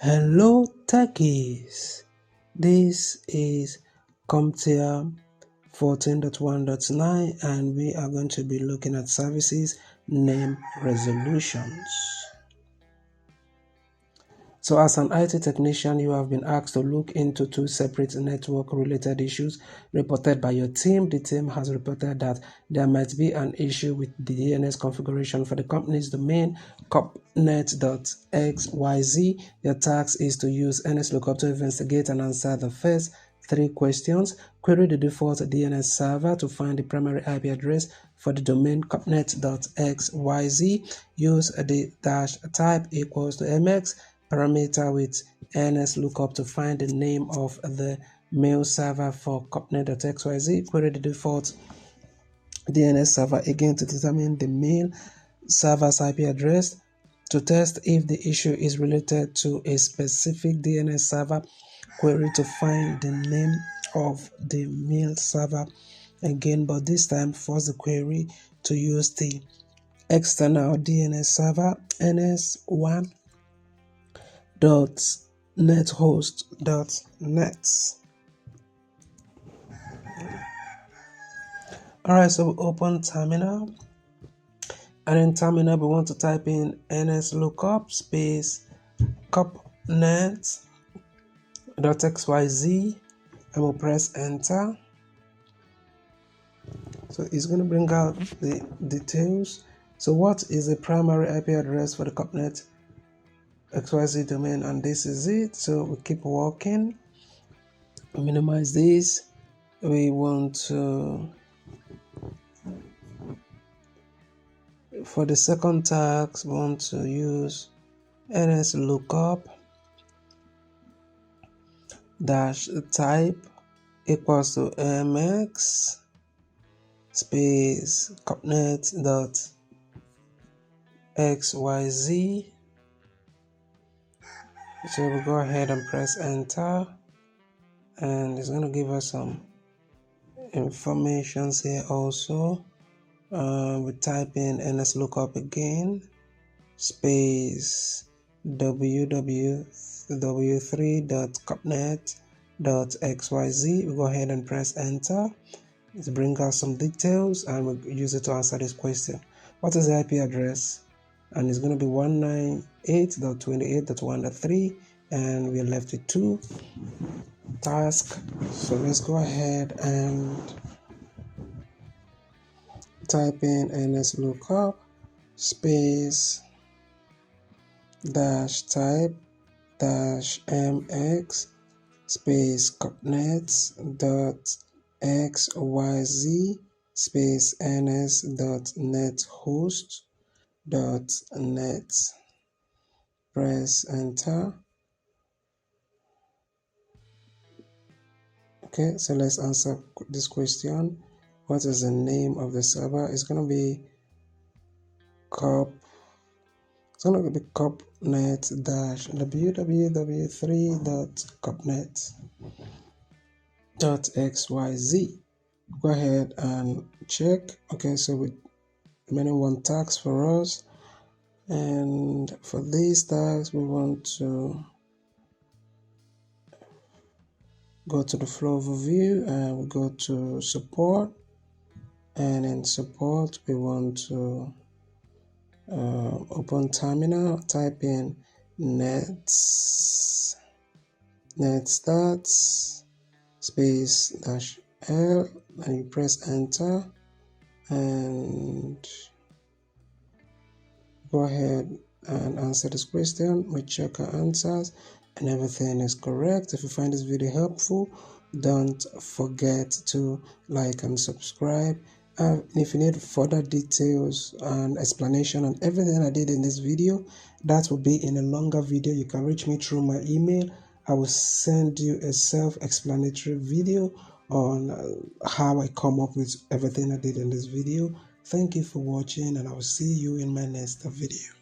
Hello techies, this is CompTIA 14.1.9 and we are going to be looking at services name resolutions. So as an IT technician, you have been asked to look into two separate network-related issues reported by your team. The team has reported that there might be an issue with the DNS configuration for the company's domain, compnet.xyz. Your task is to use NSLookup to investigate and answer the first three questions. Query the default DNS server to find the primary IP address for the domain compnet.xyz. Use the dash type equals to mx parameter with NSLookup to find the name of the mail server for compnet.xyz. Query the default DNS server again to determine the mail server's IP address. To test if the issue is related to a specific DNS server, query to find the name of the mail server again, but this time force the query to use the external DNS server ns1.nethost.net. Alright, so we open terminal, and in terminal we want to type in NSLookup space compnet.xyz and we'll press enter. So it's going to bring out the details. So what is the primary IP address for the compnet XYZ domain? And this is it. So we keep walking, minimize this. We want to, for the second task, we want to use NSLookup dash type equals to mx space compnet.xyz. So we go ahead and press enter, and it's going to give us some information here also. We type in NSLookup again space www.compnet.xyz. we go ahead and press enter. It brings us some details and we'll use it to answer this question. What is the IP address? And it's going to be 198.28.1.3, and we're left with two tasks. So let's go ahead and type in NSLookup space dash type dash mx space compnet.xyz space ns.nethost.net. Press enter. Okay, so let's answer this question. What is the name of the server? It's going to be compnet-www3.compnet.xyz. Go ahead and check. Okay, so with remaining one task for us, and for these tasks we want to go to the flow overview and we go to support, and in support we want to open terminal, type in netstats space dash l, and you press enter, and go ahead and answer this question. We check our answers and everything is correct. If you find this video helpful, don't forget to like and subscribe. If you need further details and explanation on everything I did in this video, that will be in a longer video. You can reach me through my email. I will send you a self-explanatory video on how I come up with everything I did in this video. Thank you for watching, and I will see you in my next video.